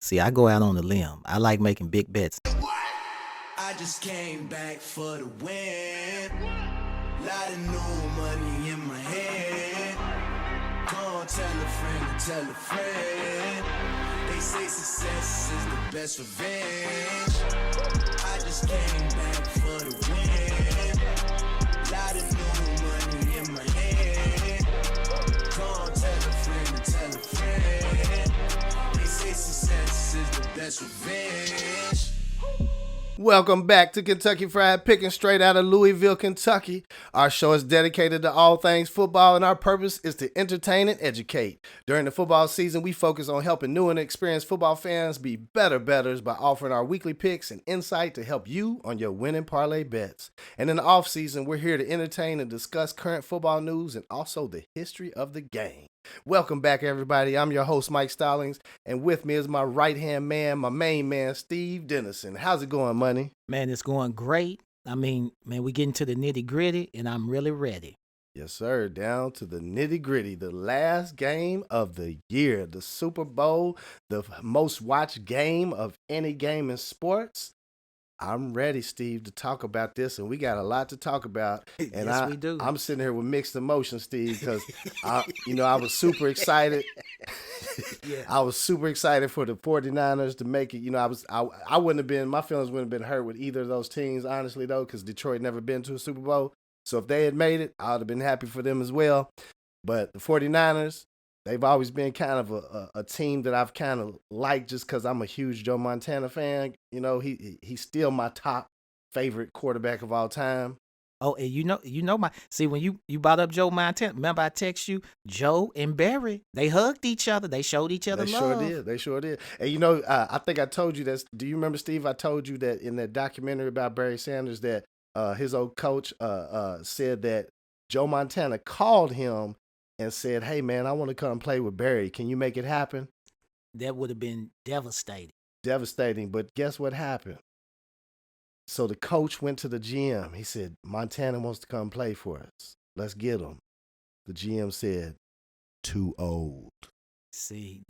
See, I go out on a limb. I like making big bets. I just came back for the win. Lot of new money in my head. Go on, tell a friend and tell a friend. They say success is the best revenge. I just came back for the win. Lot of new money in my head. Go on, tell a friend and tell a friend. They say success is the best revenge. Welcome back to Kentucky Fried Pickin, straight out of Louisville, Kentucky. Our show is dedicated to all things football, and our purpose is to entertain and educate. During the football season, we focus on helping new and experienced football fans be better bettors by offering our weekly picks and insight to help you on your winning parlay bets. And in the offseason, we're here to entertain and discuss current football news and also the history of the game. Welcome back, everybody. I'm your host, Mike Stallings, and with me is my right-hand man, my main man, Steve Dennison. How's it going, Money? Man, it's going great. I mean, man, we getting to the nitty-gritty, and I'm really ready. Yes, sir. Down to the nitty-gritty, the last game of the year, the Super Bowl, the most watched game of any game in sports. I'm ready, Steve, to talk about this, and we got a lot to talk about. And Yes, we do. I'm sitting here with mixed emotions, Steve, because I was super excited. Yeah. I was super excited for the 49ers to make it. I wouldn't have been, my feelings wouldn't have been hurt with either of those teams, honestly, though, because Detroit never been to a Super Bowl. So if they had made it, I would have been happy for them as well. But the 49ers, they've always been kind of a team that I've kind of liked just because I'm a huge Joe Montana fan. You know, he's still my top favorite quarterback of all time. Oh, and when you brought up Joe Montana, remember I text you, Joe and Barry, they hugged each other. They showed each other love. They sure did. And I think I told you this. Do you remember, Steve? I told you that in that documentary about Barry Sanders that his old coach said that Joe Montana called him and said, "Hey, man, I want to come play with Barry. Can you make it happen?" That would have been devastating. Devastating, but guess what happened? So the coach went to the GM. He said, "Montana wants to come play for us. Let's get him." The GM said, "Too old." See,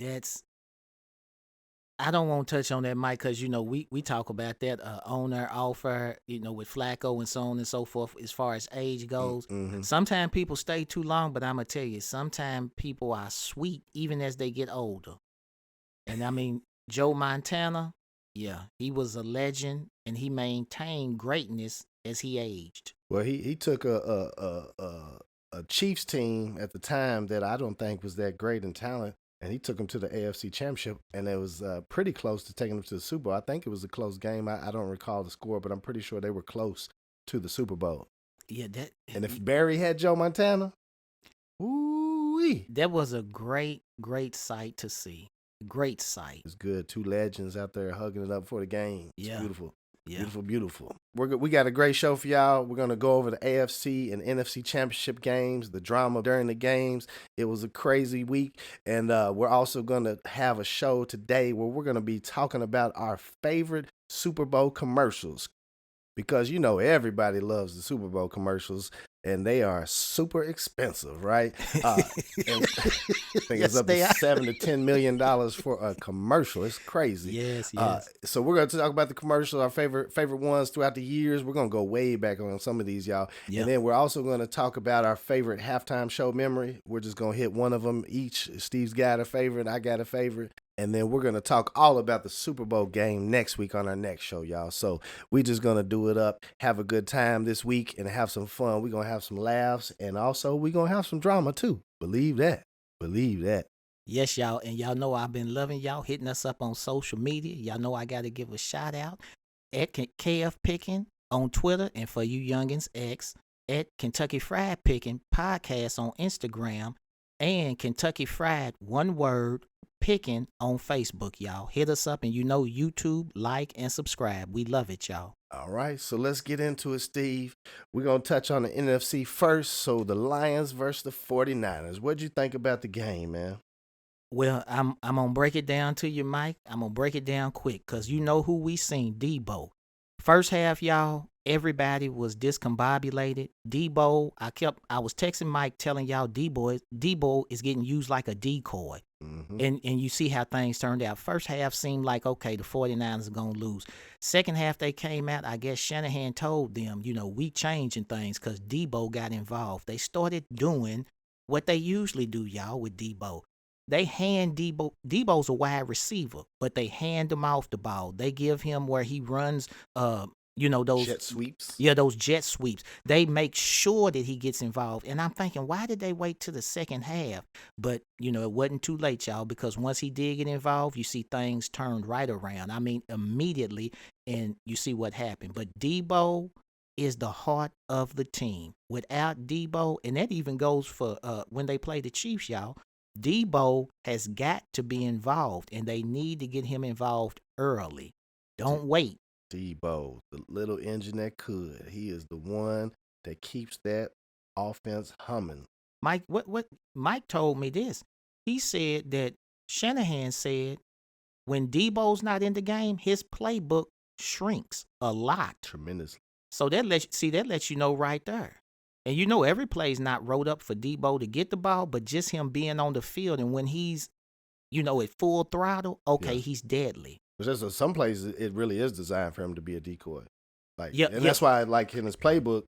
I don't want to touch on that, Mike, because, we talk about that owner offer, with Flacco and so on and so forth as far as age goes. Mm-hmm. Sometimes people stay too long, but I'm going to tell you, sometimes people are sweet even as they get older. And I mean, Joe Montana, yeah, he was a legend, and he maintained greatness as he aged. Well, he took a Chiefs team at the time that I don't think was that great in talent, and he took them to the AFC Championship, and it was pretty close to taking them to the Super Bowl. I think it was a close game. I don't recall the score, but I'm pretty sure they were close to the Super Bowl. Yeah, and if Barry had Joe Montana, ooh-wee. That was a great, great sight to see. Great sight. It's good. Two legends out there hugging it up for the game. It's beautiful. Yeah. Beautiful, beautiful. We got a great show for y'all. We're going to go over the AFC and NFC championship games, the drama during the games. It was a crazy week. And we're also going to have a show today where we're going to be talking about our favorite Super Bowl commercials. Because, everybody loves the Super Bowl commercials, and they are super expensive, right? I think it's up to $7 to $10 million for a commercial. It's crazy. Yes. So we're going to talk about the commercials, our favorite ones throughout the years. We're going to go way back on some of these, y'all. Yep. And then we're also going to talk about our favorite halftime show memory. We're just going to hit one of them each. Steve's got a favorite. I got a favorite. And then we're going to talk all about the Super Bowl game next week on our next show, y'all. So we just going to do it up, have a good time this week, and have some fun. We're going to have some laughs, and also we're going to have some drama, too. Believe that. Believe that. Yes, y'all. And y'all know I've been loving y'all hitting us up on social media. Y'all know I got to give a shout out at KF Pickin on Twitter, and for you youngins, X, at Kentucky Fried Pickin podcast on Instagram, and Kentucky Fried, one word, Pickin on Facebook, y'all. Hit us up, and YouTube, like, and subscribe. We love it, y'all. All right, so let's get into it, Steve. We're going to touch on the NFC first. So the Lions versus the 49ers. What'd you think about the game, man? Well, I'm going to break it down to you, Mike. I'm going to break it down quick because you know who we seen, Debo. First half, y'all, Everybody was discombobulated. Debo, I was texting Mike telling y'all Debo is getting used like a decoy. Mm-hmm. And you see how things turned out. First half seemed like, okay, the 49ers are going to lose. Second half they came out, I guess Shanahan told them, we changing things because Debo got involved. They started doing what they usually do, y'all, with Debo. They hand Debo's a wide receiver, but they hand him off the ball. They give him where he runs, those jet sweeps. Yeah, those jet sweeps. They make sure that he gets involved. And I'm thinking, why did they wait till the second half? But, it wasn't too late, y'all, because once he did get involved, you see things turned right around. I mean, immediately, and you see what happened. But Debo is the heart of the team. Without Debo, and that even goes for when they play the Chiefs, y'all, Debo has got to be involved, and they need to get him involved early. Don't wait. Debo, the little engine that could. He is the one that keeps that offense humming. Mike, what Mike told me this. He said that Shanahan said when Debo's not in the game, his playbook shrinks a lot. Tremendously. So that lets you know right there. And every play's not wrote up for Debo to get the ball, but just him being on the field, and when he's, at full throttle, okay, he's deadly. Because some places it really is designed for him to be a decoy. That's why, in his playbook,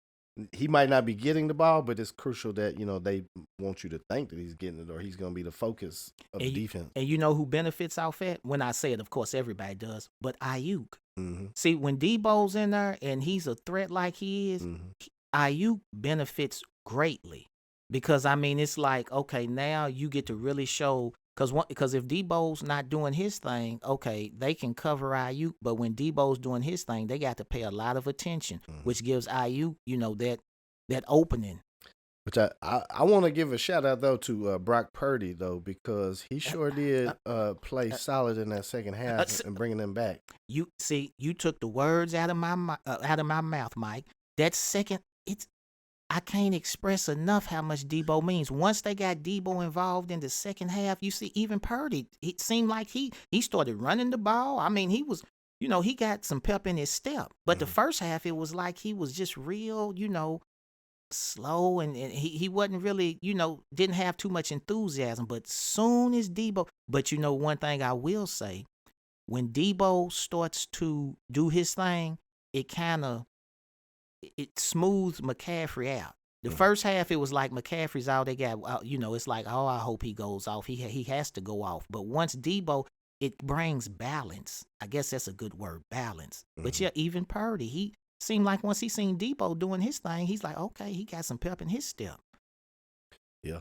he might not be getting the ball, but it's crucial that they want you to think that he's getting it, or he's going to be the focus of the defense. And you know who benefits off that? When I say it, of course, everybody does, but Ayuk. Mm-hmm. See, when Debo's in there and he's a threat like he is, Ayuk benefits greatly because it's like, okay, now you get to really show. Because if Debo's not doing his thing, okay, they can cover Ayuk. But when Debo's doing his thing, they got to pay a lot of attention, which gives Ayuk, that opening. Which I want to give a shout out though to Brock Purdy though, because he sure did play solid in that second half and bringing them back. You took the words out of my mouth, Mike. That second, I can't express enough how much Debo means. Once they got Debo involved in the second half, you see, even Purdy, it seemed like he started running the ball. I mean, he was, he got some pep in his step. But the first half, it was like he was just real, slow, and he wasn't really, didn't have too much enthusiasm. But soon as Debo, but one thing I will say, when Debo starts to do his thing, it smooths McCaffrey out. The first half, it was like McCaffrey's all they got. It's like, oh, I hope he goes off. He has to go off. But once Debo, it brings balance. I guess that's a good word, balance. But yeah, even Purdy, he seemed like once he seen Debo doing his thing, he's like, okay, he got some pep in his step. Yeah.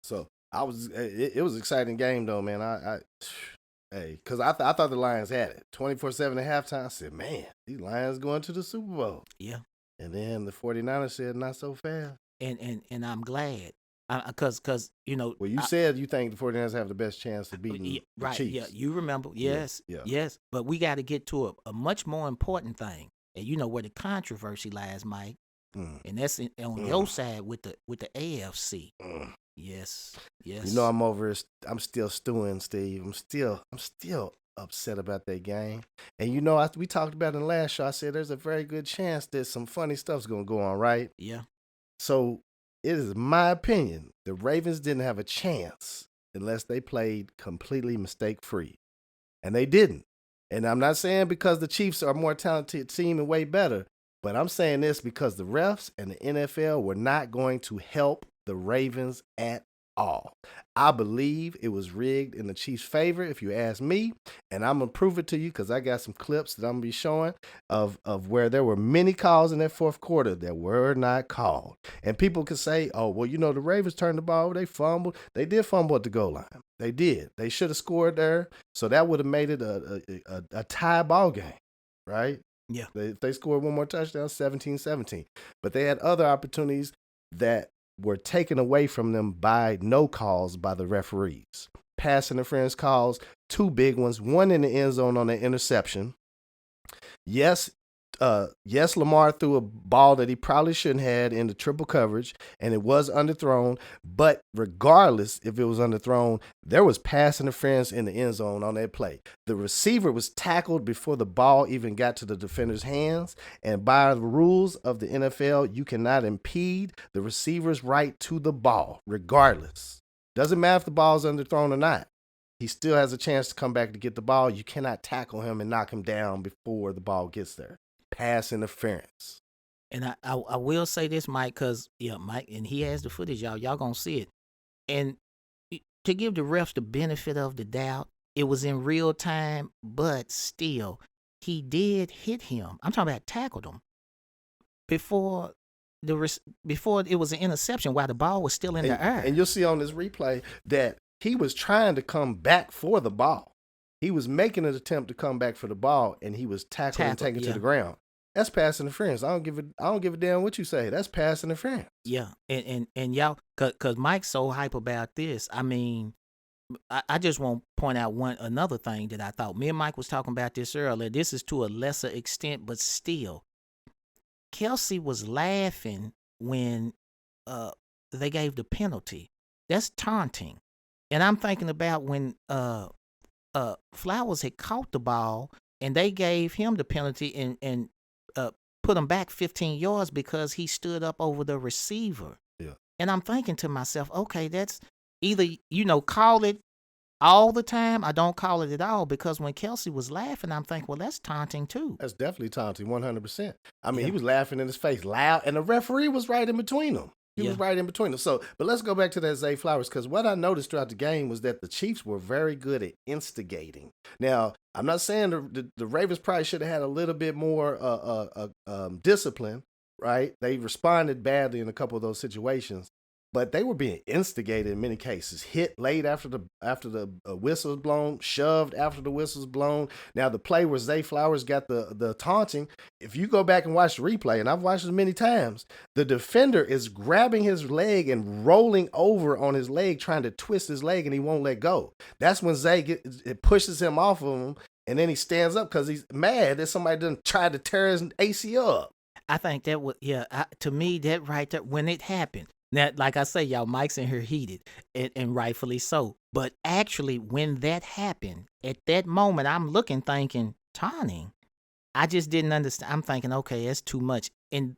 So it was an exciting game though, man. Because I thought the Lions had it 24-7 at halftime. I said, man, these Lions going to the Super Bowl. Yeah. And then the 49ers said, not so fast. And I'm glad. Because Well, you said you think the 49ers have the best chance of beating the right, Chiefs. Yeah, you remember. Yes, yes. But we got to get to a much more important thing. And where the controversy lies, Mike. And that's on your side with the AFC. Yes. I'm still stewing, Steve. I'm still upset about that game. And we talked about in the last show, I said there's a very good chance that some funny stuff's going to go on, right? Yeah. So it is my opinion the Ravens didn't have a chance unless they played completely mistake-free. And they didn't. And I'm not saying because the Chiefs are a more talented team and way better, but I'm saying this because the refs and the NFL were not going to help the Ravens at all. I believe it was rigged in the Chiefs' favor, if you ask me, and I'm going to prove it to you because I got some clips that I'm going to be showing of where there were many calls in that fourth quarter that were not called. And people could say, oh, well, the Ravens turned the ball over, they fumbled. They did fumble at the goal line. They did. They should have scored there, so that would have made it a tie ball game, right? Yeah. They scored one more touchdown, 17-17. But they had other opportunities that were taken away from them by no calls by the referees. Pass interference calls, two big ones, one in the end zone on an interception. Yes, Yes, Lamar threw a ball that he probably shouldn't have into triple coverage, and it was underthrown. But regardless if it was underthrown, there was pass interference in the end zone on that play. The receiver was tackled before the ball even got to the defender's hands, and by the rules of the NFL, you cannot impede the receiver's right to the ball, regardless. Doesn't matter if the ball is underthrown or not. He still has a chance to come back to get the ball. You cannot tackle him and knock him down before the ball gets there. Pass interference. And I will say this, Mike, because, Mike, and he has the footage, y'all. Y'all going to see it. And to give the refs the benefit of the doubt, it was in real time, but still, he did hit him. I'm talking about tackled him before it was an interception while the ball was still in the air. And you'll see on this replay that he was trying to come back for the ball. He was making an attempt to come back for the ball, and he was tackled and taken to the ground. That's pass interference. I don't give a damn what you say. That's pass interference. Yeah, and y'all, cause Mike's so hype about this. I mean, I just want to point out another thing that I thought. Me and Mike was talking about this earlier. This is to a lesser extent, but still, Kelsey was laughing when they gave the penalty. That's taunting. And I'm thinking about when Flowers had caught the ball and they gave him the penalty and put him back 15 yards because he stood up over the receiver. Yeah. And I'm thinking to myself, okay, that's either, call it all the time or don't call it at all, because when Kelsey was laughing, I'm thinking, well, that's taunting too. That's definitely taunting, 100%. I mean, he was laughing in his face loud, and the referee was right in between them. He was right in between them. So, but let's go back to that Zay Flowers, because what I noticed throughout the game was that the Chiefs were very good at instigating. Now, I'm not saying the Ravens probably should have had a little bit more discipline, right? They responded badly in a couple of those situations, but they were being instigated in many cases. Hit late after the whistle was blown, shoved after the whistle was blown. Now, the play where Zay Flowers got the taunting, if you go back and watch the replay, and I've watched it many times, the defender is grabbing his leg and rolling over on his leg, trying to twist his leg, and he won't let go. That's when Zay it pushes him off of him, and then he stands up because he's mad that somebody done tried to tear his ACL up. I think that was, to me, that right there, when it happened. Now, like I say, y'all, Mike's in here heated, and rightfully so. But actually, when that happened, at that moment, I'm looking, thinking, taunting. I just didn't understand. I'm thinking, okay, that's too much. And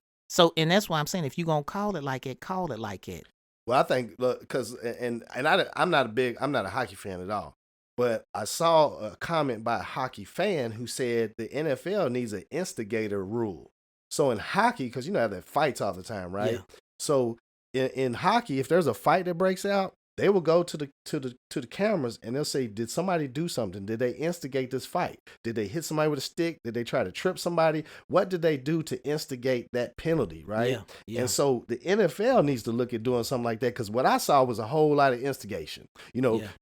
that's why I'm saying, if you're going to call it like it, call it like it. Well, I think, because, I'm not a hockey fan at all. But I saw a comment by a hockey fan who said the NFL needs an instigator rule. So in hockey, because they have fights all the time, right? Yeah. So in hockey, if there's a fight that breaks out, they will go to the cameras and they'll say, did somebody do something? Did they instigate this fight? Did they hit somebody with a stick? Did they try to trip somebody? What did they do to instigate that penalty, right? Yeah. And so the NFL needs to look at doing something like that, because what I saw was a whole lot of instigation.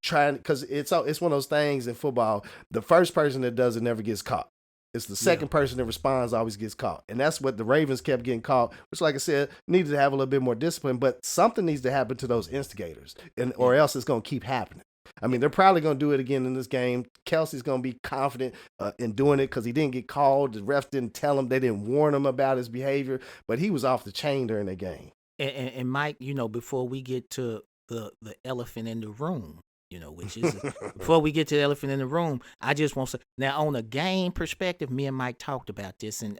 Trying, because it's one of those things in football, the first person that does it never gets caught. It's the second person that responds always gets caught. And that's what the Ravens kept getting caught, which, like I said, needed to have a little bit more discipline. But something needs to happen to those instigators, or else it's going to keep happening. I mean, they're probably going to do it again in this game. Kelsey's going to be confident in doing it because he didn't get called. The refs didn't tell him. They didn't warn him about his behavior. But he was off the chain during the game. And Mike, before we get to the elephant in the room, which is before we get to the elephant in the room, I just want to say, now on a game perspective, me and Mike talked about this, and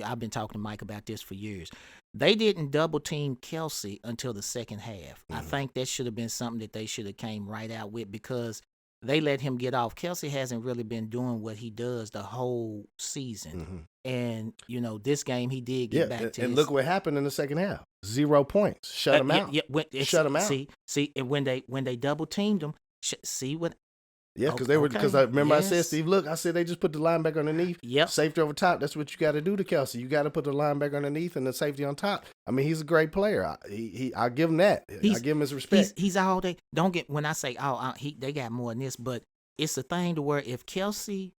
I've been talking to Mike about this for years. They didn't double team Kelsey until the second half. Mm-hmm. I think that should have been something that they should have came right out with, because they let him get off. Kelsey hasn't really been doing what he does the whole season. Mm-hmm. And, this game he did get back to and look what happened in the second half. 0 points. Shut him out. Shut him out. See, and when they double teamed him, see what? Yeah, because I remember I said, Steve, look, I said they just put the linebacker underneath. Yep. Safety over top. That's what you got to do to Kelsey. You got to put the linebacker underneath and the safety on top. I mean, he's a great player. I give him that. I give him his respect. He's all day. Don't get when I say they got more than this, but it's a thing to where if Kelsey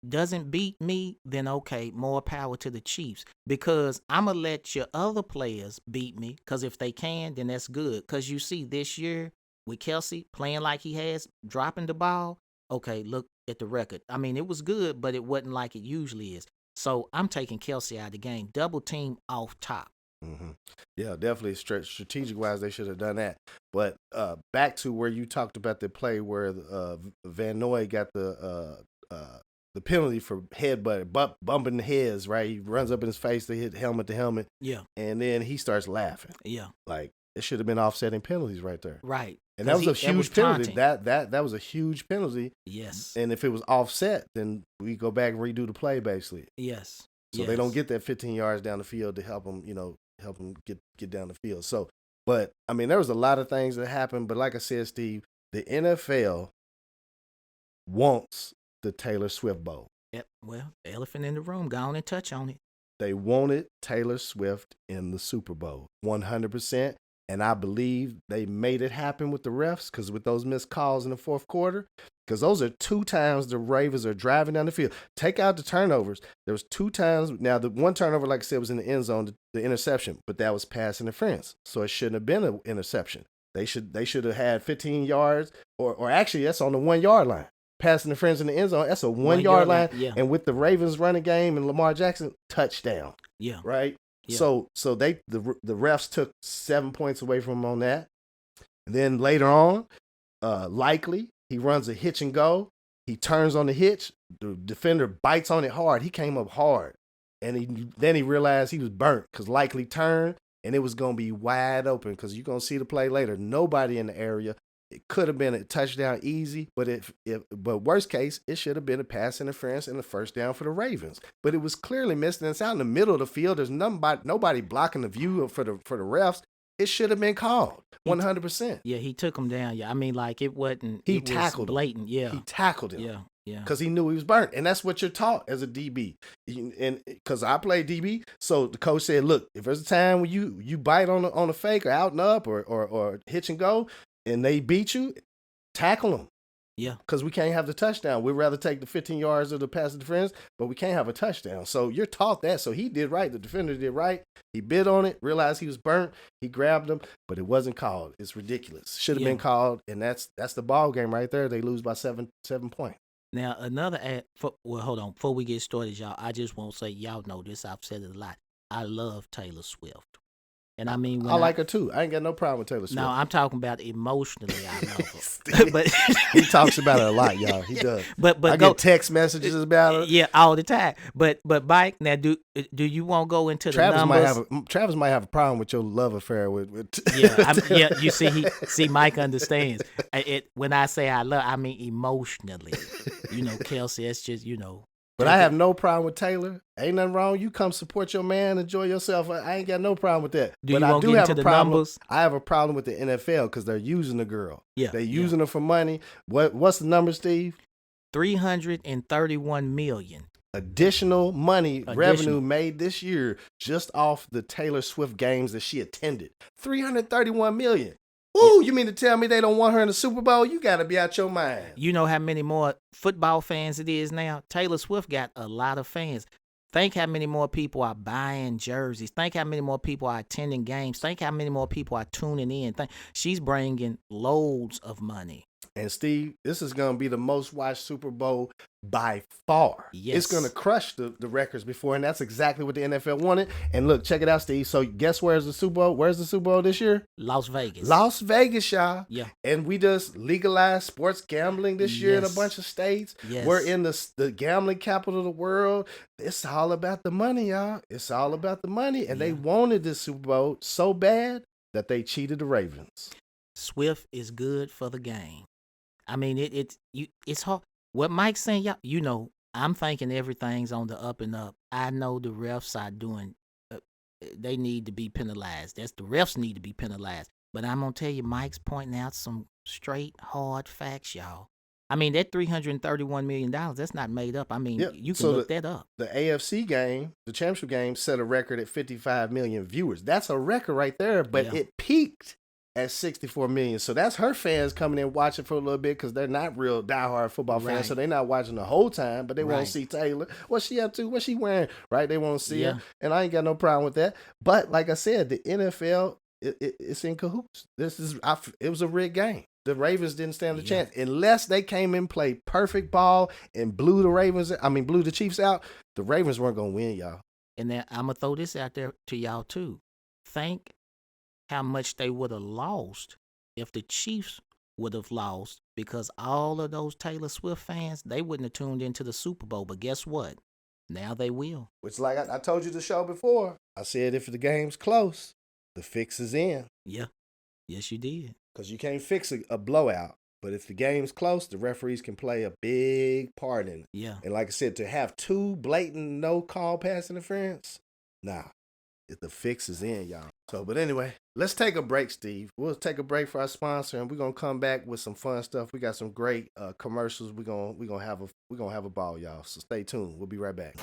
doesn't beat me, then okay, more power to the Chiefs, because I'm gonna let your other players beat me, because if they can, then that's good. Because you see this year, with Kelsey playing like he has, dropping the ball, okay, look at the record. I mean, it was good, but it wasn't like it usually is. So I'm taking Kelsey out of the game. Double team off top. Mm-hmm. Yeah, definitely. Strategic wise, they should have done that. But back to where you talked about the play where Van Noy got the penalty for bumping the heads. Right, he runs up in his face, they hit helmet to helmet. Yeah, and then he starts laughing. Yeah, like it should have been offsetting penalties right there. Right, and that was a huge penalty. That was a huge penalty. Yes, and if it was offset, then we go back and redo the play basically. Yes. So they don't get that 15 yards down the field to help them, help them get down the field. So, but I mean, there was a lot of things that happened. But like I said, Steve, the NFL wants the Taylor Swift Bowl. Yep. Well, the elephant in the room, go on and touch on it. They wanted Taylor Swift in the Super Bowl, 100%. And I believe they made it happen with the refs because with those missed calls in the fourth quarter, because those are 2 times the Ravens are driving down the field. Take out the turnovers. There was 2 times. Now, the one turnover, like I said, was in the end zone, the interception, but that was pass interference. So it shouldn't have been an interception. They should have had 15 yards, or actually, that's on the 1 yard line. Pass interference in the end zone, that's a 1 yard line. Yeah. And with the Ravens running game and Lamar Jackson, touchdown. Yeah. Right? Yeah. So the refs took 7 points away from him on that. And then later on, likely he runs a hitch and go. He turns on the hitch. The defender bites on it hard. He came up hard, and then he realized he was burnt because likely turned, and it was gonna be wide open because you're gonna see the play later. Nobody in the area. It could have been a touchdown easy, but but worst case, it should have been a pass interference and a first down for the Ravens. But it was clearly missed, and it's out in the middle of the field. There's nobody blocking the view for the refs. It should have been called 100%. Yeah, he took him down. Yeah, I mean, like it wasn't. He it tackled was blatant. him. Yeah, he tackled him. Yeah. Because he knew he was burnt, and that's what you're taught as a DB. And because I played DB, so the coach said, "Look, if there's a time when you bite on a fake or out and up or hitch and go." And they beat you, tackle them. Yeah. Because we can't have the touchdown. We'd rather take the 15 yards of the pass interference, but we can't have a touchdown. So you're taught that. So he did right. The defender did right. He bid on it, realized he was burnt. He grabbed him, but it wasn't called. It's ridiculous. Should have been called, and that's the ball game right there. They lose by 7 points. Now, hold on. Before we get started, y'all, I just want to say, y'all know this. I've said it a lot. I love Taylor Swift. And I mean, I like her too. I ain't got no problem with Taylor Swift. No, I'm talking about emotionally. I love her. But he talks about it a lot, y'all. He does. But I get text messages about her. Yeah, all the time. But Mike, now do you want to go into the numbers? Travis might have a problem with your love affair with. Yeah. You see, Mike understands. When I say I love, I mean emotionally. Kelsey, it's just But I have no problem with Taylor. Ain't nothing wrong. You come support your man, enjoy yourself. I ain't got no problem with that. But I do have a problem. Numbers? I have a problem with the NFL because they're using the girl. Yeah, they're using her for money. What's the number, Steve? $331 million. Additional revenue made this year just off the Taylor Swift games that she attended. $331 million. Ooh, you mean to tell me they don't want her in the Super Bowl? You got to be out your mind. You know how many more football fans it is now? Taylor Swift got a lot of fans. Think how many more people are buying jerseys. Think how many more people are attending games. Think how many more people are tuning in. She's bringing loads of money. And Steve, this is going to be the most watched Super Bowl by far. Yes. It's going to crush the records before, and that's exactly what the NFL wanted. And look, check it out, Steve. So guess where's the Super Bowl? Where's the Super Bowl this year? Las Vegas. Las Vegas, y'all. Yeah. And we just legalized sports gambling this year in a bunch of states. Yes. We're in the gambling capital of the world. It's all about the money, y'all. It's all about the money. And they wanted this Super Bowl so bad that they cheated the Ravens. Swift is good for the game. I mean, it's hard. What Mike's saying, y'all, I'm thinking everything's on the up and up. I know the refs are doing, they need to be penalized. The refs need to be penalized. But I'm going to tell you, Mike's pointing out some straight, hard facts, y'all. I mean, that $331 million, that's not made up. I mean, you can look that up. The AFC game, the championship game, set a record at 55 million viewers. That's a record right there, but it peaked at 64 million. So that's her fans coming in watching for a little bit because they're not real diehard football fans. So they're not watching the whole time, but they want to see Taylor. What's she up to? What's she wearing? Right? They want to see her. And I ain't got no problem with that. But like I said, the NFL, it's in cahoots. It was a rigged game. The Ravens didn't stand a chance unless they came and played perfect ball and blew the Chiefs out. The Ravens weren't going to win, y'all. And then I'm going to throw this out there to y'all, too. Think how much they would have lost if the Chiefs would have lost, because all of those Taylor Swift fans, they wouldn't have tuned into the Super Bowl. But guess what? Now they will. Which, like I told you the show before, I said if the game's close, the fix is in. Yeah. Yes, you did. Because you can't fix a blowout. But if the game's close, the referees can play a big part in it. Yeah. And like I said, to have 2 blatant no-call pass interference, nah. The fix is in, y'all. So, but anyway, let's take a break, Steve. We'll take a break for our sponsor, and we're gonna come back with some fun stuff. We got some great commercials. We're gonna have a ball, y'all. So stay tuned. We'll be right back.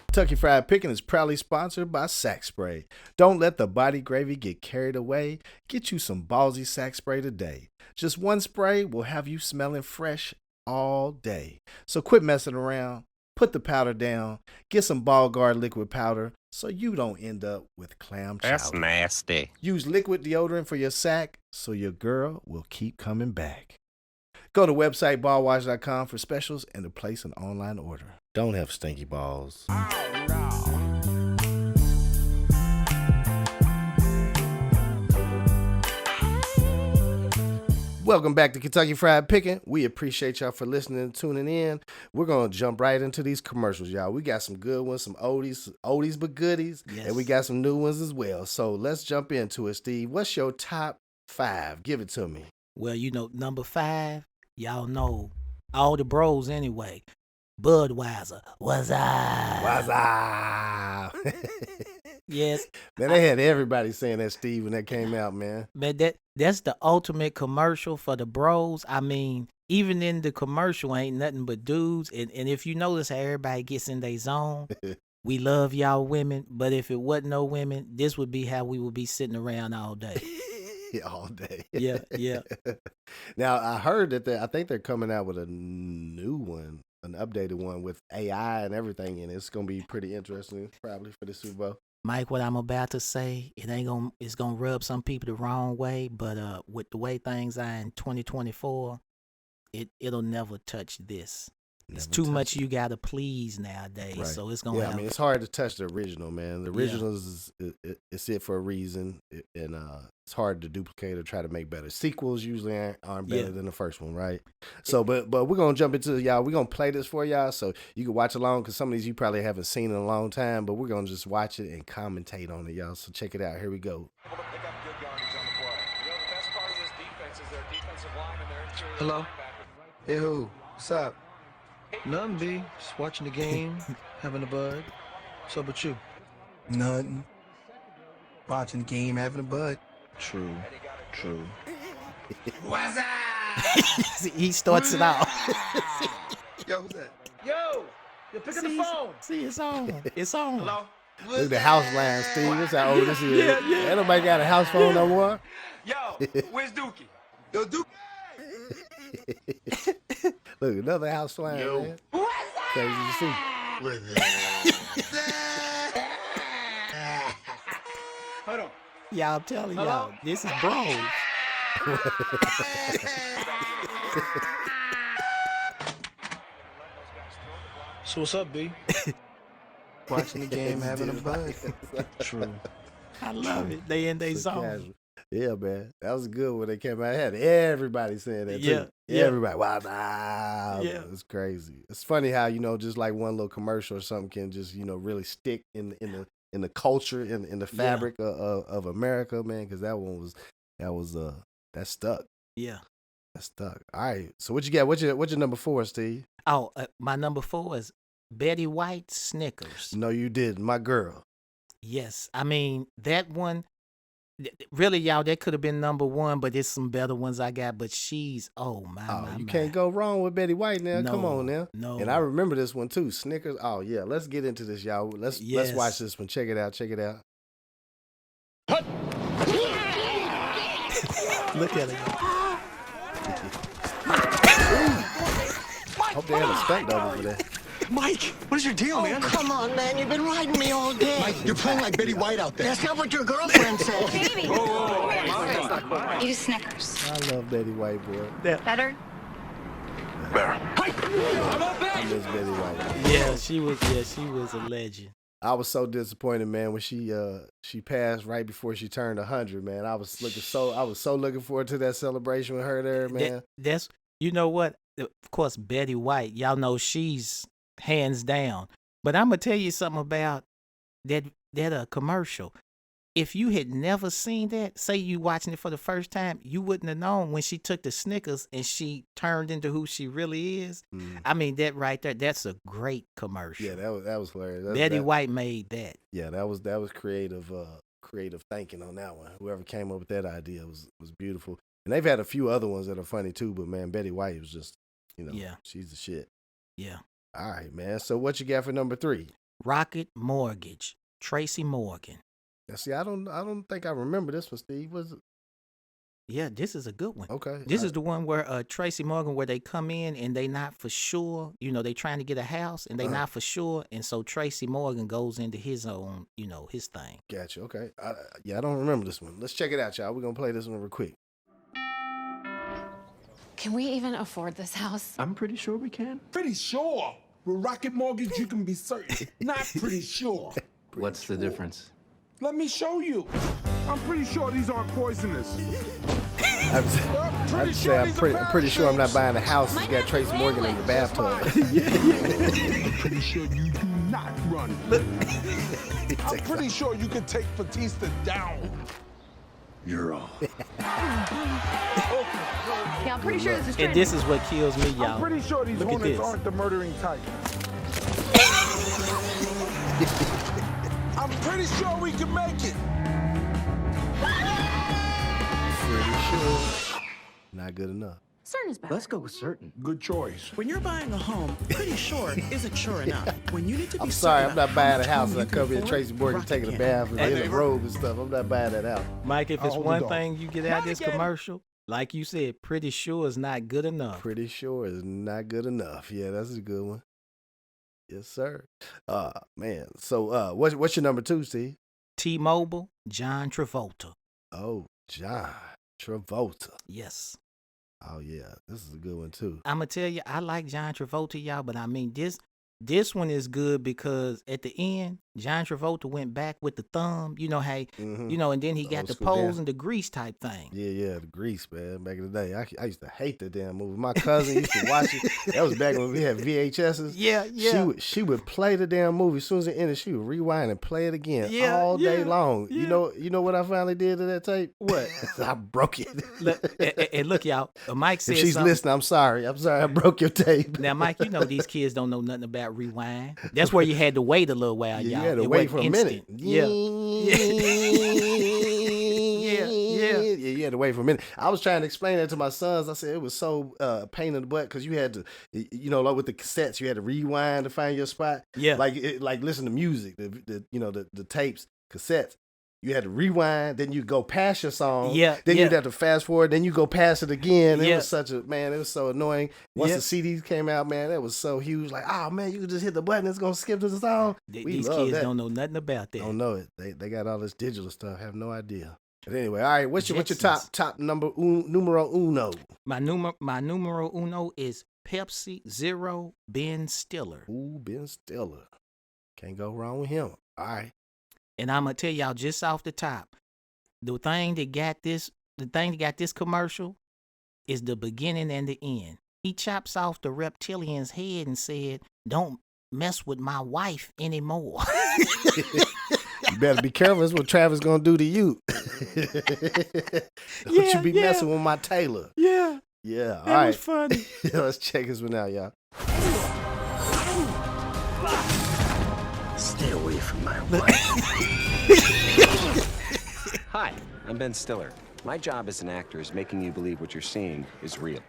Kentucky Fried Pickin is proudly sponsored by Sack Spray. Don't let the body gravy get carried away. Get you some ballsy Sack Spray today. Just one spray will have you smelling fresh all day. So quit messing around. Put the powder down. Get some Ball Guard liquid powder so you don't end up with clam chowder. That's nasty. Use liquid deodorant for your sack so your girl will keep coming back. Go to website ballwash.com for specials and to place an online order. Don't have stinky balls. Welcome back to Kentucky Fried Pickin. We appreciate y'all for listening and tuning in. We're going to jump right into these commercials, y'all. We got some good ones, some oldies but goodies, Yes. and we got some new ones as well. So let's jump into it, Steve. What's your top 5? Give it to me. Well, number 5, y'all know all the bros anyway. Budweiser, what's up? What's up? Yes. Man, they had everybody saying that, Steve, when that came out, man. Man, that's the ultimate commercial for the bros. I mean, even in the commercial, ain't nothing but dudes. And if you notice how everybody gets in their zone, we love y'all women. But if it wasn't no women, this would be how we would be sitting around all day. All day. Yeah. Now, I heard that I think they're coming out with a new one, an updated one with AI and everything in it. It's going to be pretty interesting, probably, for the Super Bowl. Mike, what I'm about to say, it's gonna rub some people the wrong way, but with the way things are in 2024, it'll never touch this. It's too much you gotta please nowadays, Right. so it's gonna. Yeah, I mean, it's hard to touch the original, man. The original is it's it for a reason, and it's hard to duplicate or try to make better. Sequels usually aren't better than the first one, right? So, but we're gonna jump into y'all. We're gonna play this for y'all, so you can watch along, because some of these you probably haven't seen in a long time. But we're gonna just watch it and commentate on it, y'all. So check it out. Here we go. Hello? Hey, who? What's up? Nothing, B. Just watching the game, having a bud. What's up with you? Nothing. Watching the game, having a bud. True. What's up? He starts it out. Yo, who's that? Yo! You're picking the phone! See, it's on. It's on. Hello? Look at the house line, Steve. This how old this is. Yeah. Ain't nobody got a house phone no more. Yo! Where's Dookie? Yo, Duke. Look, another house line, man. Crazy to see. Hold on. Y'all, I'm telling y'all, this is bros. So what's up, B? Watching the game, having a bud. True. I love it. They in their So zone. casual. Yeah, man. That was good when they came out. I had everybody saying that, too. Yeah. Everybody. Wow. Yeah. It's crazy. It's funny how, just like one little commercial or something can just, really stick in the culture, in the fabric of America, man, because that stuck. Yeah. That stuck. All right. So what you got? What's your number 4, Steve? Oh, my number 4 is Betty White Snickers. No, you didn't. My girl. Yes. I mean, that one, really, y'all, that could have been number 1, but there's some better ones I got. But she's, my. Can't go wrong with Betty White now. No, Come on now. no. And I remember this one too. Snickers. Oh yeah. Let's get into this, y'all. Let's Yes. watch this one. Check it out. Look at her. Hope they had a stunt double for that. Mike, what is your deal, man? Come on, man. You've been riding me all day. Mike, you're playing like Betty White out there. That's not what your girlfriend said. Baby. Eat a Snickers. I love Betty White, boy. Better? I miss Betty White. Yeah, she was a legend. I was so disappointed, man, when she passed right before she turned 100, man. I was so looking forward to that celebration with her there, man. That's you know what? Of course, Betty White. Y'all know she's hands down. But I'm gonna tell you something about that commercial. If you had never seen that, say you watching it for the first time, you wouldn't have known when she took the Snickers and she turned into who she really is. I mean, that right there, that's a great commercial. Yeah, that was hilarious. Betty White made that. Yeah, that was creative thinking on that one. Whoever came up with that idea was beautiful. And they've had a few other ones that are funny too, but man, Betty White was just, she's the shit. Yeah. All right, man. So what you got for number 3? Rocket Mortgage, Tracy Morgan. Now, see, I don't think I remember this one, Steve. Was it? Yeah, this is a good one. Okay. This is the one where Tracy Morgan, where they come in and they not for sure, they trying to get a house and they not for sure. And so Tracy Morgan goes into his own, his thing. Gotcha. Okay. I don't remember this one. Let's check it out, y'all. We're going to play this one real quick. Can we even afford this house? I'm pretty sure we can. Pretty sure. With Rocket Mortgage, you can be certain. Not pretty sure. What's the difference? Let me show you. I'm pretty sure these aren't poisonous. I'm pretty sure I'm not buying a house that's got Tracy Morgan in the bathtub. I'm pretty sure you do not run. I'm pretty sure you can take Batista down. You're on. Yeah, I'm pretty sure this is true. And this is what kills me, y'all. I'm pretty sure these Look at hornets this. aren't the murdering type. I'm pretty sure we can make it. Pretty sure. Not good enough. Certain is better. Let's go with certain. Good choice. When you're buying a home, pretty sure isn't sure enough. When you need to be I'm sorry, I'm certain not about buying how a much house home and I you can come here afford, Tracy Morgan Rocket taking a can. bath and in a robe and stuff. I'm not buying that out. Mike, if it's hold one on. thing you get out of this commercial, like you said, pretty sure is not good enough. Pretty sure is not good enough. Yeah, that's a good one. Yes, sir. Man. So what's your number 2, Steve? T-Mobile, John Travolta. Oh, John Travolta. Yes. Oh yeah, this is a good one too. I'm going to tell you, I like John Travolta, y'all, but I mean, this one is good because at the end, John Travolta went back with the thumb, how, and then he got the school pose dance. and the grease type thing. Yeah, the Grease, man. Back in the day, I used to hate that damn movie. My cousin used to watch it. That was back when we had VHSs. Yeah. She would play the damn movie. As soon as it ended, she would rewind and play it again all day long. Yeah. You know what I finally did to that tape? What? I broke it. And look, y'all, Mike said If she's something. listening, I'm sorry. I broke your tape. Now, Mike, these kids don't know nothing about rewind. That's where you had to wait a little while, Yeah, y'all. you had to It wait wasn't for a minute. Yeah. You had to wait for a minute. I was trying to explain that to my sons. I said it was so pain in the butt because you had to, like with the cassettes, you had to rewind to find your spot. Yeah. Like listen to music, the tapes, cassettes. You had to rewind, then you go past your song. Yeah. Then you'd have to fast forward, then you go past it again. It Yeah. was it was so annoying. Once Yeah. the CDs came out, man, that was so huge. Like, oh man, you can just hit the button, it's gonna skip to the song. These love kids that. don't know nothing about that. Don't know it. They got all this digital stuff. Have no idea. But anyway, all right. What's your Jetsons. top numero uno? My numero uno is Pepsi Zero Ben Stiller. Ooh, Ben Stiller. Can't go wrong with him. All right. And I'm gonna tell y'all just off the top, the thing that got this commercial is the beginning and the end. He chops off the reptilian's head and said, "Don't mess with my wife anymore." You better be careful. That's what Travis gonna do to you. Don't you be messing with my Taylor. Yeah. Yeah. All That right. was funny. Let's check this one out, y'all. Stay away from my wife. Hi, I'm Ben Stiller. My job as an actor is making you believe what you're seeing is real.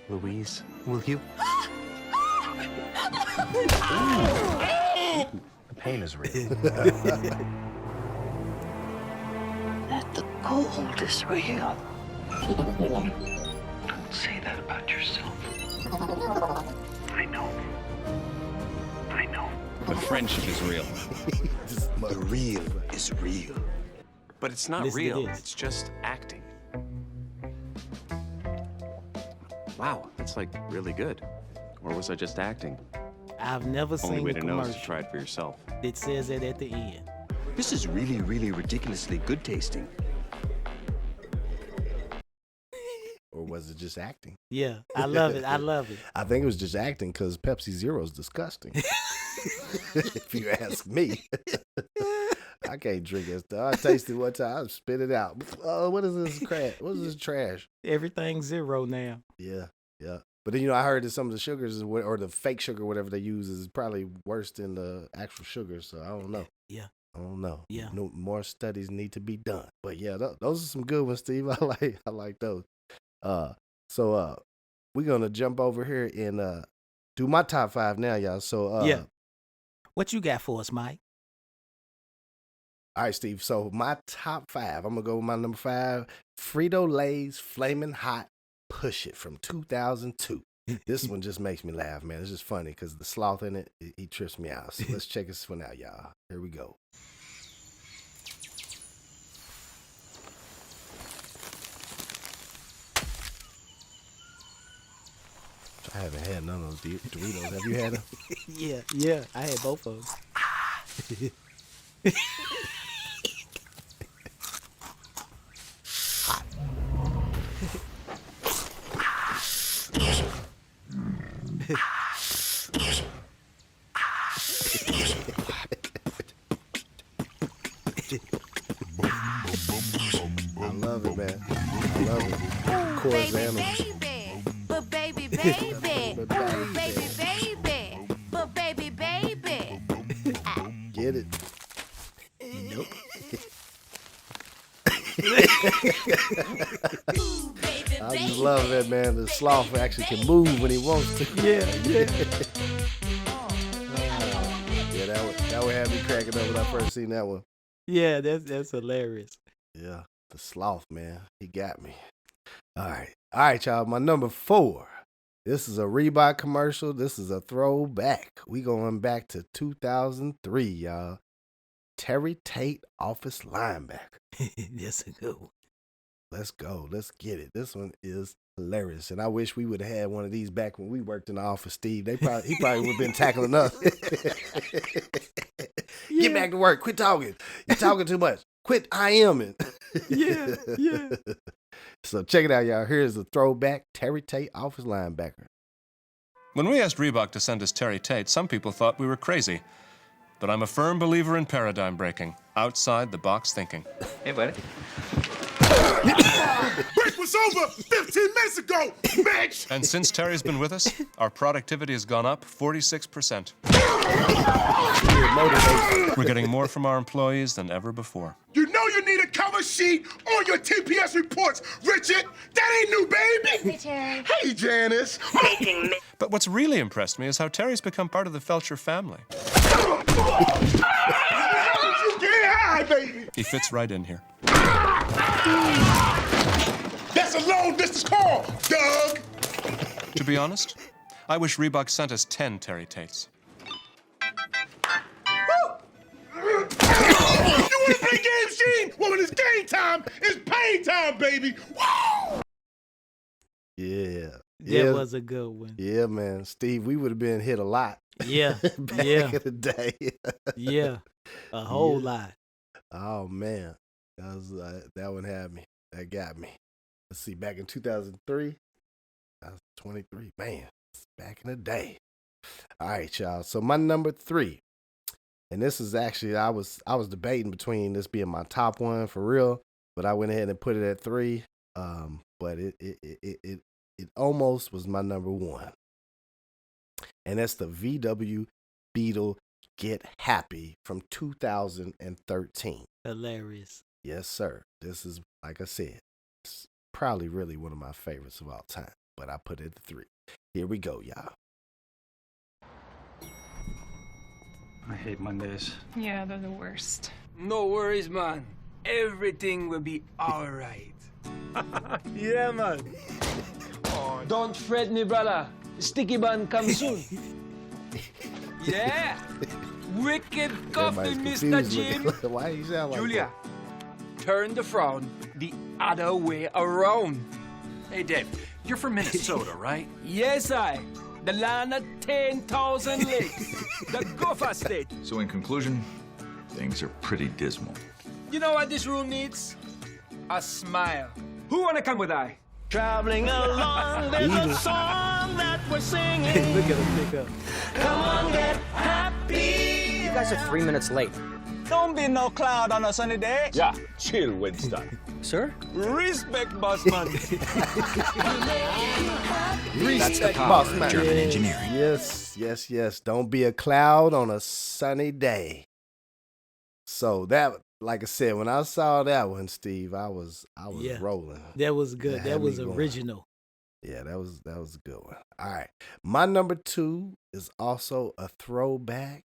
Louise, will you? The pain is real. Let the Gold is real. Don't say that about yourself. I know. I know. The friendship is real. The real is real. But it's not Listen to real. this. It's just acting. Wow, that's like really good. Or was I just acting? I've never Only seen way a to know is to commercial try it for yourself. that says that at the end. This is really, really ridiculously good tasting. Or was it just acting? Yeah, I love it. I love it. I think it was just acting because Pepsi Zero is disgusting. If you ask me. I can't drink that stuff. I tasted it one time. I spit it out. Oh, what is this crap? What is this trash? Everything's zero now. Yeah, yeah. But then, you know, I heard that some of the sugars or the fake sugar, whatever they use, is probably worse than the actual sugar. So I don't know. Yeah. I don't know. Yeah. No, more studies need to be done. But yeah, those are some good ones, Steve. I like those. So we're gonna jump over here and do my top 5 now, y'all. So yeah. What you got for us, Mike? All right, Steve. So my top 5, I'm gonna go with my number 5, Frito-Lay's Flamin' Hot Push It from 2002. This one just makes me laugh, man. It's just funny because the sloth in it, he trips me out. So let's check this one out, y'all. Here we go. I haven't had none of those Doritos. Have you had them? Yeah. I had both of them. I love it, man. I love it. Chorus animals. But baby, baby, but baby, baby, but baby, baby. Get it? Nope. I just love that, man. The sloth actually can move when he wants to. Yeah. Yeah, that would have me cracking up when I first seen that one. Yeah, that's hilarious. Yeah, the sloth, man. He got me. All right, y'all. My number 4. This is a Reebok commercial. This is a throwback. We going back to 2003, y'all. Terry Tate, office linebacker. That's a good one. Let's go. Let's get it. This one is hilarious. And I wish we would have had one of these back when we worked in the office, Steve. He probably would have been tackling us. Get back to work. Quit talking. You're talking too much. Quit IMing. Yeah. So check it out, y'all. Here's the throwback Terry Tate, office linebacker. When we asked Reebok to send us Terry Tate, some people thought we were crazy. But I'm a firm believer in paradigm breaking, outside the box thinking. Hey, buddy. Break was over 15 minutes ago, bitch! And since Terry's been with us, our productivity has gone up 46%. We're getting more from our employees than ever before. You know you need a cover sheet on your TPS reports, Richard. That ain't new, baby. Hey, Terry. Hey, Janice. But what's really impressed me is how Terry's become part of the Felcher family. Get high, baby. He fits right in here. That's a long distance call, Doug. To be honest, I wish Reebok sent us 10 Terry Tates. You wanna play games, Gene? Well, when it's game time, it's pain time, baby. Woo! Yeah. That was a good one. Yeah, man. Steve, we would have been hit a lot. Yeah. Back in the day. Yeah. A whole lot. Oh, man. That one had me. That got me. Let's see. Back in 2003, I was 23. Man, it's back in the day. All right, y'all. So my number 3. And this is actually, I was debating between this being my top one for real, but I went ahead and put it at 3. But it almost was my number 1. And that's the VW Beetle Get Happy from 2013. Hilarious. Yes, sir. This is, like I said, it's probably really one of my favorites of all time, but I put it at 3. Here we go, y'all. I hate Mondays. Yeah, they're the worst. No worries, man. everything will be all right. Yeah, man. Don't fret me, brother. Sticky bun come soon. Yeah. Wicked coffee, Mr. Jim. Why you sound like Julia, turn the frown the other way around. Hey, Dave, you're from Minnesota, right? Yes, the land of 10,000 lakes. The Gopher State. So in conclusion, things are pretty dismal. You know what this room needs? A smile. Who wanna come with I? Traveling along, there's a song that we're singing. Look at him pick up. Come on, get happy. You guys are 3 minutes late. Don't be no cloud on a sunny day. Yeah, chill, Winston. Sir? Respect, boss man. That's the power boss of man. German engineering. Yes. Don't be a cloud on a sunny day. So that, like I said, when I saw that one, Steve, I was rolling. That was good. That was going. original. Yeah, that was a good one. All right. My number 2 is also a throwback.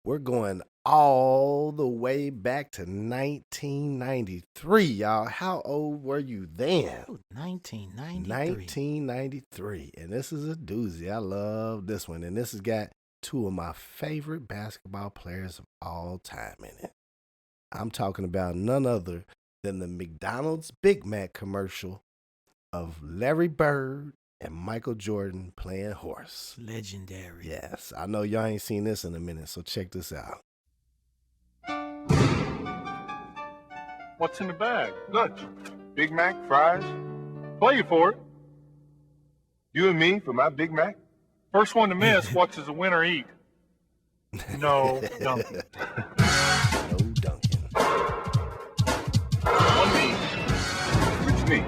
We're going all the way back to 1993, y'all. How old were you then? 1993. 1993. And this is a doozy. I love this one. And this has got 2 of my favorite basketball players of all time in it. I'm talking about none other than the McDonald's Big Mac commercial of Larry Bird and Michael Jordan playing horse. Legendary. Yes, I know y'all ain't seen this in a minute, so check this out. What's in the bag? Lunch. Big Mac, fries. Play you for it. You and me for my Big Mac. First one to miss, what does the winner eat? No, Dunkin'. No Dunkin'. One me. Which me?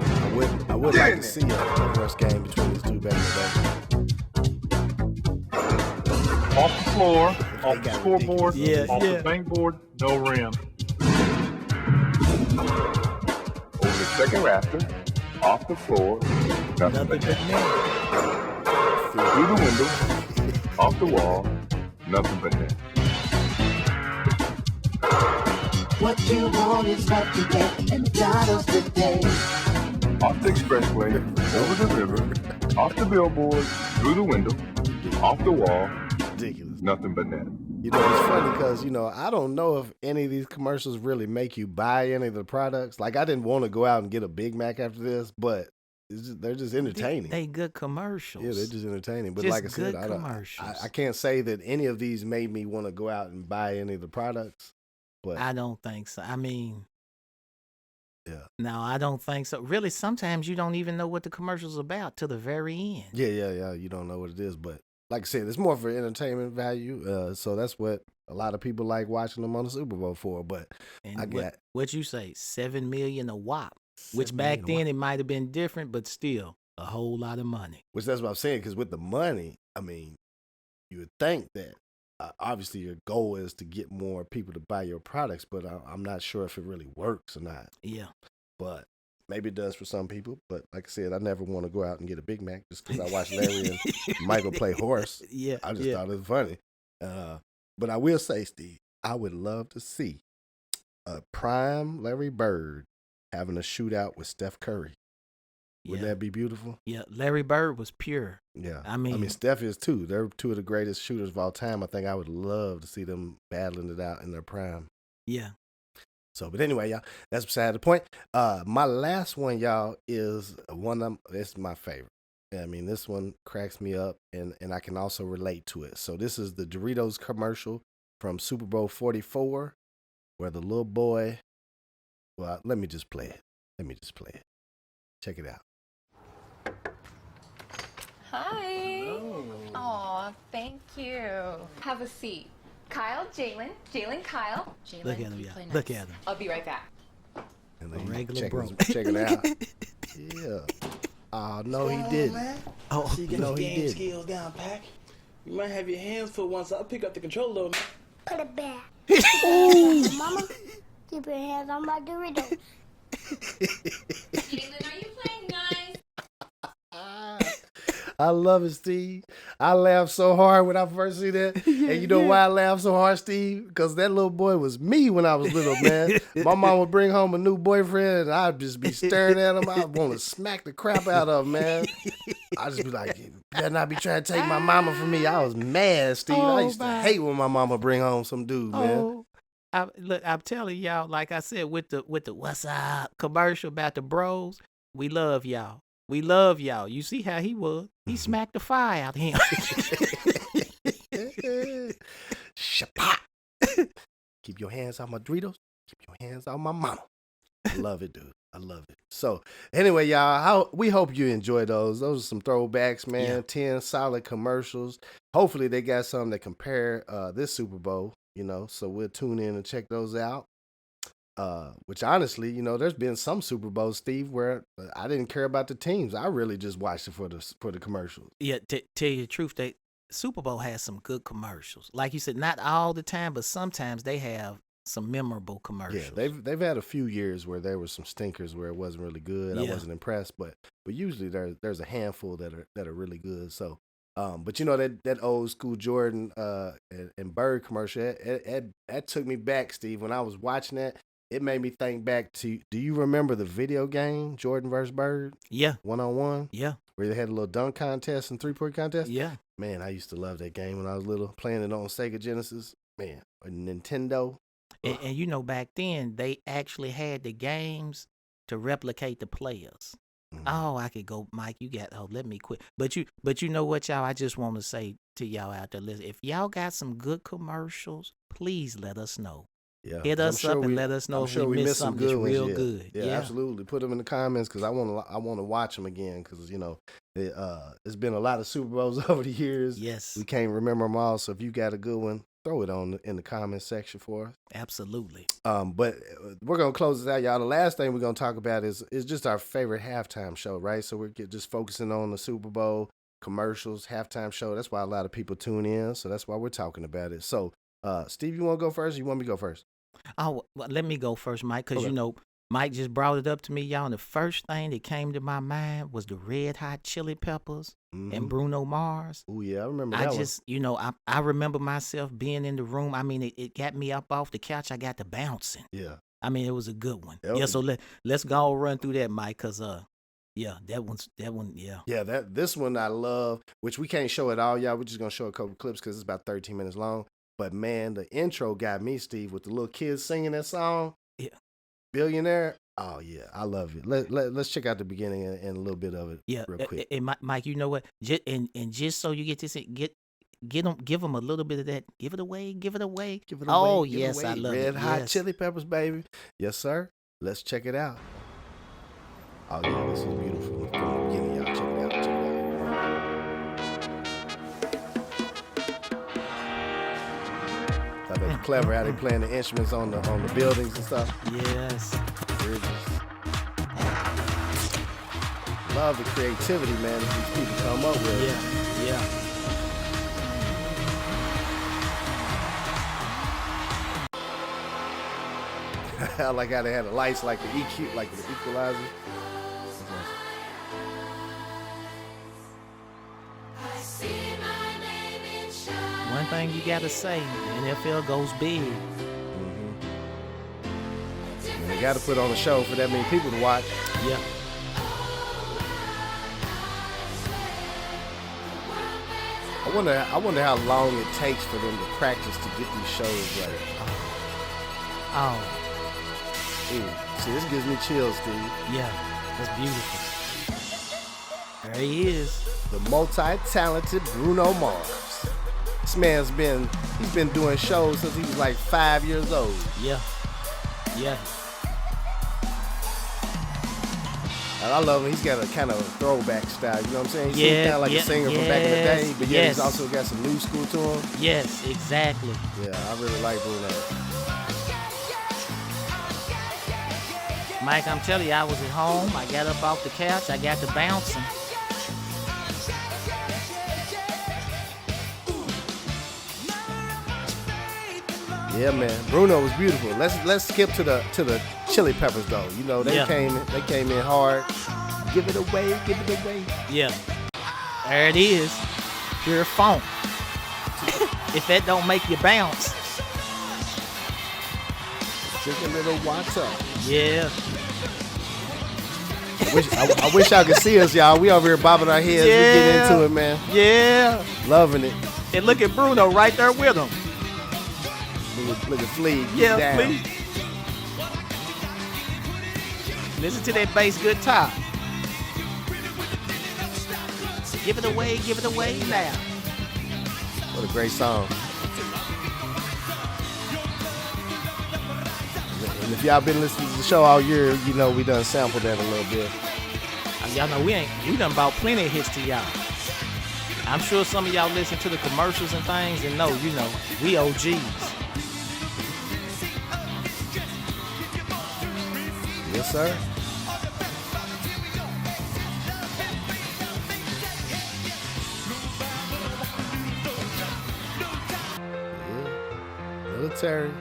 I would like to see a first game between these two back to back. Off the floor, off the scoreboard, off yeah. the bankboard, no rim. Over the second rafter, off the floor, nothing but net. Through the window, off the wall, nothing but net. What you want is what you get, and McDonald's today. Off the expressway, over the river, off the billboard, through the window, off the wall, ridiculous. Nothing but net. You know, it's funny because, I don't know if any of these commercials really make you buy any of the products. Like, I didn't want to go out and get a Big Mac after this, but they're just entertaining. They good commercials. Yeah, they're just entertaining. But just like I said, I can't say that any of these made me want to go out and buy any of the products. But I don't think so. I mean, yeah. No, I don't think so. Really, sometimes you don't even know what the commercial's about till the very end. Yeah. You don't know what it is, but like I said, it's more for entertainment value. So that's what a lot of people like watching them on the Super Bowl for. But and what you say, $7 million a whop, which back then it might have been different, but still a whole lot of money. Which that's what I'm saying, because with the money, I mean, you would think that obviously your goal is to get more people to buy your products, but I'm not sure if it really works or not. Yeah. But maybe it does for some people. But like I said, I never want to go out and get a Big Mac just because I watched Larry and Michael play horse. Yeah. I just thought it was funny. But I will say, Steve, I would love to see a prime Larry Bird having a shootout with Steph Curry. Would that be beautiful? Yeah, Larry Bird was pure. Yeah. I mean, Steph is too. They're 2 of the greatest shooters of all time. I think I would love to see them battling it out in their prime. Yeah. So, but anyway, y'all, that's beside the point. My last one, y'all, is one it's my favorite. I mean, this one cracks me up, and I can also relate to it. So this is the Doritos commercial from Super Bowl 44, where the little boy, well, let me just play it. Check it out. Hi. Aw, thank you. Have a seat. Kyle, Jalen, Kyle. Look at him, y'all. Look at him. I'll be right back. And then regular bro. Check it out. Yeah. Oh, no, he didn't. Man? Oh, So you get no, your he game didn't. skills down, Pack. You might have your hands full once I pick up the controller, man. Put it back. Ooh. Mama, keep your hands on my Doritos. Jalen, are you playing nice? I love it, Steve. I laughed so hard when I first see that. And you know why I laughed so hard, Steve? Because that little boy was me when I was little, man. My mom would bring home a new boyfriend, and I'd just be staring at him. I'd want to smack the crap out of him, man. I'd just be like, you better not be trying to take my mama from me. I was mad, Steve. I used to hate when my mama bring home some dude, man. I'm telling y'all, like I said, with the what's up commercial about the bros, we love y'all. We love y'all. You see how he was? He smacked the fire out of him. Shapot. Keep your hands off my Doritos. Keep your hands off my mama. I love it, dude. I love it. So anyway, y'all, we hope you enjoy those. Those are some throwbacks, man. Yeah. 10 solid commercials. Hopefully they got something to compare this Super Bowl, you know, so we'll tune in and check those out. Which honestly, you know, there's been some Super Bowls, Steve, where I didn't care about the teams. I really just watched it for the commercials. Yeah, tell you the truth, Super Bowl has some good commercials. Like you said, not all the time, but sometimes they have some memorable commercials. Yeah, they've had a few years where there were some stinkers where it wasn't really good. I wasn't impressed, but usually there's a handful that are really good. So, but you know that old school Jordan and Bird commercial that took me back, Steve. When I was watching that, it made me think back to. Do you remember the video game Jordan vs. Bird? Yeah, 1-on-1. Yeah, where they had a little dunk contest and 3-point contest. Yeah, man, I used to love that game when I was little, playing it on Sega Genesis. Man, or Nintendo. And you know, back then they actually had the games to replicate the players. Mm-hmm. Oh, I could go, Mike. Let me quit. But you know what, y'all? I just want to say to y'all out there, listen, if y'all got some good commercials, please let us know. Yeah, hit us up and let us know if we missed something that's real good. Yeah, absolutely. Put them in the comments because I want to watch them again because you know it's been a lot of Super Bowls over the years. Yes, we can't remember them all. So if you got a good one, throw it in the comments section for us. Absolutely. But we're gonna close this out, y'all. The last thing we're gonna talk about is just our favorite halftime show, right? So we're just focusing on the Super Bowl commercials, halftime show. That's why a lot of people tune in. So that's why we're talking about it. So, Steve, you want to go first? Or you want me to go first? Oh, well, let me go first, Mike, because you know Mike just brought it up to me, y'all. And the first thing that came to my mind was the Red Hot Chili Peppers and Bruno Mars. Oh yeah, I remember that. I remember myself being in the room. I mean, it got me up off the couch. I got to bouncing. Yeah. I mean, it was a good one. Yeah. So let's go run through that, Mike, because that one. Yeah, this one I love, which we can't show it all, y'all. We're just gonna show a couple clips because it's about 13 minutes long. But man, the intro got me, Steve, with the little kids singing that song. Yeah. Billionaire. Oh yeah, I love it. Let's check out the beginning and a little bit of it. Yeah, real quick. And Mike, you know what? Just so you get this, give them a little bit of that. Give it away. Oh yes, I love it. Red Hot Chili Peppers, baby. Yes, sir. Let's check it out. Oh yeah, this is beautiful. From the beginning, y'all check it out. I think it's clever how they playing the instruments on the buildings and stuff. Yes. Love the creativity, man, that these people come up with. Yeah. I like how they had the lights like the EQ, like the equalizer. One thing you gotta say, the NFL goes big. And they gotta put on a show for that many people to watch. Yeah. I wonder how long it takes for them to practice to get these shows right. Oh. Ooh, see, this gives me chills, Steve. Yeah, that's beautiful. There he is. The multi-talented Bruno Mars. This man's he's been doing shows since he was like 5 years old. Yeah. And I love him. He's got a kind of throwback style. You know what I'm saying? He's kind of like a singer from back in the day, but he's also got some new school to him. Yes, exactly. Yeah, I really like Bruno. Mike, I'm telling you, I was at home. I got up off the couch. I got to bouncing. Yeah, man. Bruno was beautiful. Let's skip to the Chili Peppers though. You know, they came in hard. Give it away. Yeah. There it is. Pure funk. If that don't make you bounce. Chicken little what's up? Yeah. I wish y'all could see us, y'all. We over here bobbing our heads. Yeah. We getting into it, man. Yeah. Loving it. And look at Bruno right there with him. Look at Flea. Yeah, down. Flea. Listen to that bass guitar. Give it away now. What a great song. And if y'all been listening to the show all year, you know we done sampled that a little bit. Y'all know we done bought plenty of hits to y'all. I'm sure some of y'all listen to the commercials and things and know, we OGs. Yes, sir. Yeah. Military.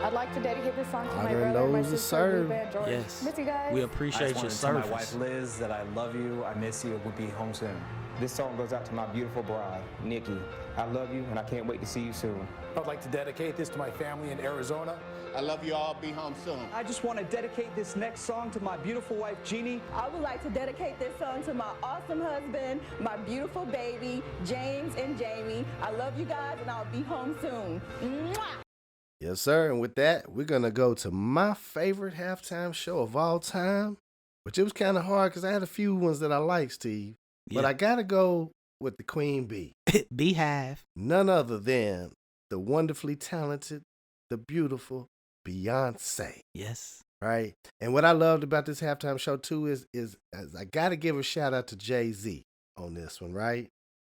I'd like to dedicate this song to my Honor brother, my those that sister, serve. Ruth and George. Yes. Miss you guys. We appreciate your I just want to tell my service. wife Liz that I love you, I miss you, and we'll be home soon. This song goes out to my beautiful bride, Nikki. I love you, and I can't wait to see you soon. I'd like to dedicate this to my family in Arizona. I love you all. Be home soon. I just want to dedicate this next song to my beautiful wife, Jeannie. I would like to dedicate this song to my awesome husband, my beautiful baby, James and Jamie. I love you guys, and I'll be home soon. Mwah! Yes, sir. And with that, we're going to go to my favorite halftime show of all time, which it was kind of hard because I had a few ones that I like, Steve. Yeah. But I got to go with the Queen Bee. Beehive. None other than the wonderfully talented, the beautiful Beyonce. Yes. Right? And what I loved about this halftime show, too, is I got to give a shout out to Jay-Z on this one, right?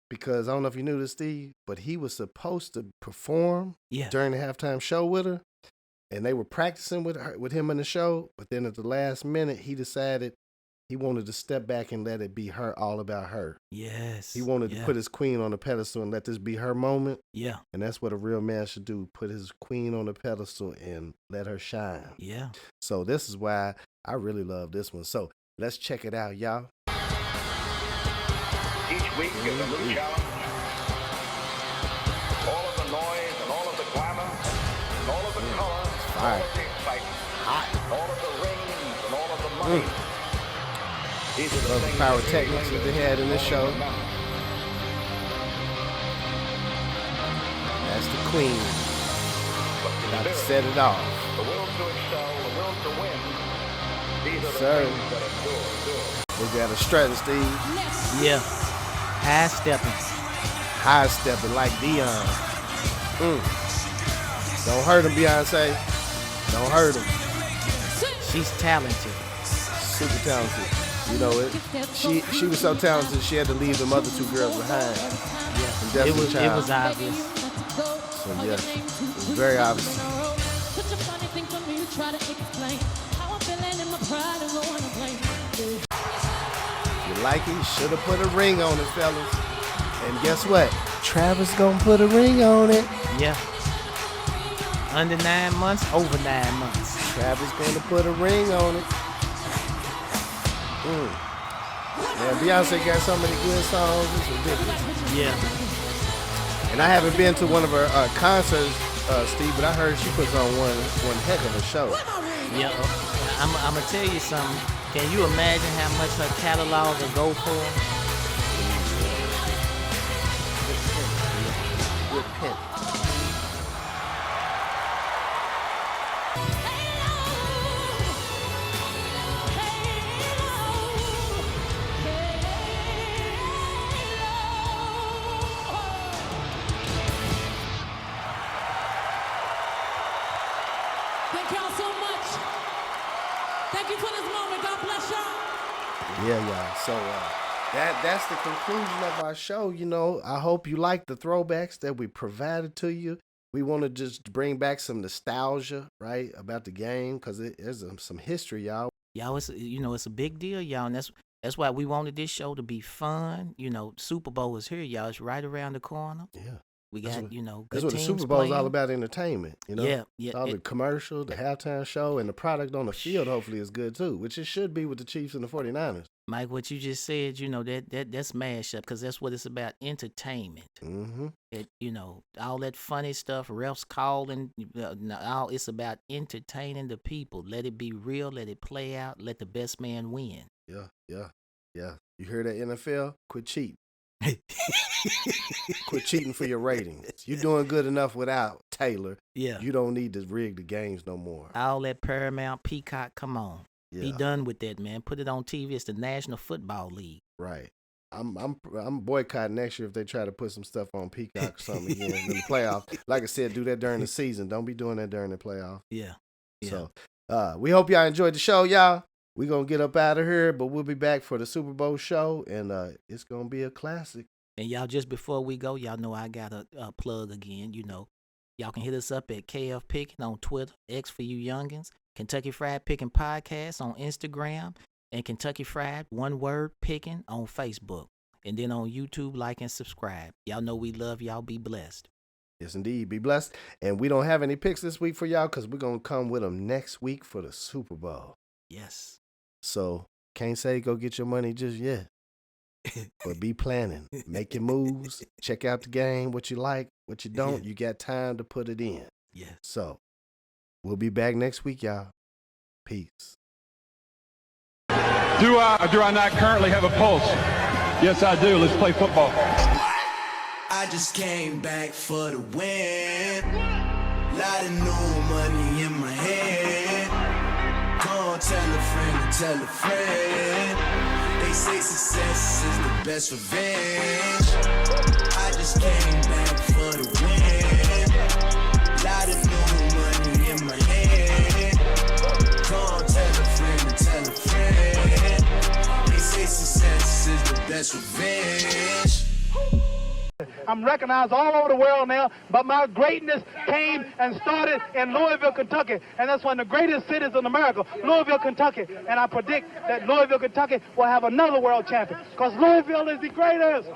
Because I don't know if you knew this, Steve, but he was supposed to perform during the halftime show with her, and they were practicing with him in the show. But then at the last minute, he decided he wanted to step back and let it be her, all about her. Yes. He wanted to put his queen on the pedestal and let this be her moment. Yeah. And that's what a real man should do: put his queen on the pedestal and let her shine. Yeah. So this is why I really love this one. So let's check it out, y'all. Each week is a new challenge. All of the noise and all of the glamour and all of the color, all of the excitement, all of the rings and all of the money. These are the Love the things pyrotechnics that they had in this show. That's the queen. About to set it off. The will to excel, the will to win. These are the Sir. things that endure. We got a strutting, Steve. Yeah. High stepping. High stepping like Dion. Don't hurt him, Beyonce. Don't hurt him. She's talented. Super talented. You know it. She was so talented she had to leave them other two girls behind. Yeah. It was obvious. So yeah, it was very obvious. You like it? You should have put a ring on it, fellas. And guess what? Travis gonna put a ring on it. Yeah. Under 9 months, over 9 months. Travis gonna put a ring on it. Yeah, Beyonce got so many good songs. It's ridiculous. Yeah. And I haven't been to one of her concerts, Steve, but I heard she puts on one heck of a show. Yeah. I'm gonna tell you something. Can you imagine how much her catalog will go for? Good pimp. Thank y'all so much. Thank you for this moment. God bless y'all. Yeah, y'all. So that's the conclusion of our show. You know, I hope you like the throwbacks that we provided to you. We want to just bring back some nostalgia, right, about the game, because there's some history, y'all. Y'all, it's a big deal, y'all, and that's why we wanted this show to be fun. You know, Super Bowl is here, y'all. It's right around the corner. Yeah. We got, good That's what the teams Super Bowl is all playing. about, entertainment. You know, Yeah. All the commercial, the halftime show, and the product on the field hopefully is good too, which it should be with the Chiefs and the 49ers. Mike, what you just said, that's mashup because that's what it's about, entertainment. Mm-hmm. All that funny stuff, refs calling, all it's about entertaining the people. Let it be real, let it play out, let the best man win. Yeah. You hear that, NFL? Quit cheating. Quit cheating for your ratings. You're doing good enough without Taylor. Yeah. You don't need to rig the games no more. All that Paramount, Peacock, come on. Yeah. Be done with that, man. Put it on TV. It's the National Football League. Right. I'm boycotting next year if they try to put some stuff on Peacock or something again in the playoffs. Like I said, do that during the season. Don't be doing that during the playoffs. Yeah. So we hope y'all enjoyed the show, y'all. We're going to get up out of here, but we'll be back for the Super Bowl show, and it's going to be a classic. And y'all, just before we go, y'all know I got a plug again. Y'all can hit us up at KF Pickin on Twitter, X for you youngins, Kentucky Fried Pickin Podcast on Instagram, and Kentucky Fried, one word, Pickin on Facebook. And then on YouTube, like and subscribe. Y'all know we love y'all. Be blessed. Yes, indeed. Be blessed. And we don't have any picks this week for y'all because we're going to come with them next week for the Super Bowl. Yes. So can't say go get your money just yet. But be planning. Make your moves. Check out the game, what you like, what you don't. You got time to put it in. Yeah. So we'll be back next week, y'all. Peace. Do I or do I not currently have a pulse? Yes, I do. Let's play football. I just came back for the win. Lot of new money in my head. Go tell a friend and tell a friend. They say success is the best revenge. I just came back for the win. Lot of new money in my head. Go tell a friend and tell a friend. They say success is the best revenge. I'm recognized all over the world now, but my greatness came and started in Louisville, Kentucky, and that's one of the greatest cities in America, Louisville, Kentucky, and I predict that Louisville, Kentucky will have another world champion, because Louisville is the greatest.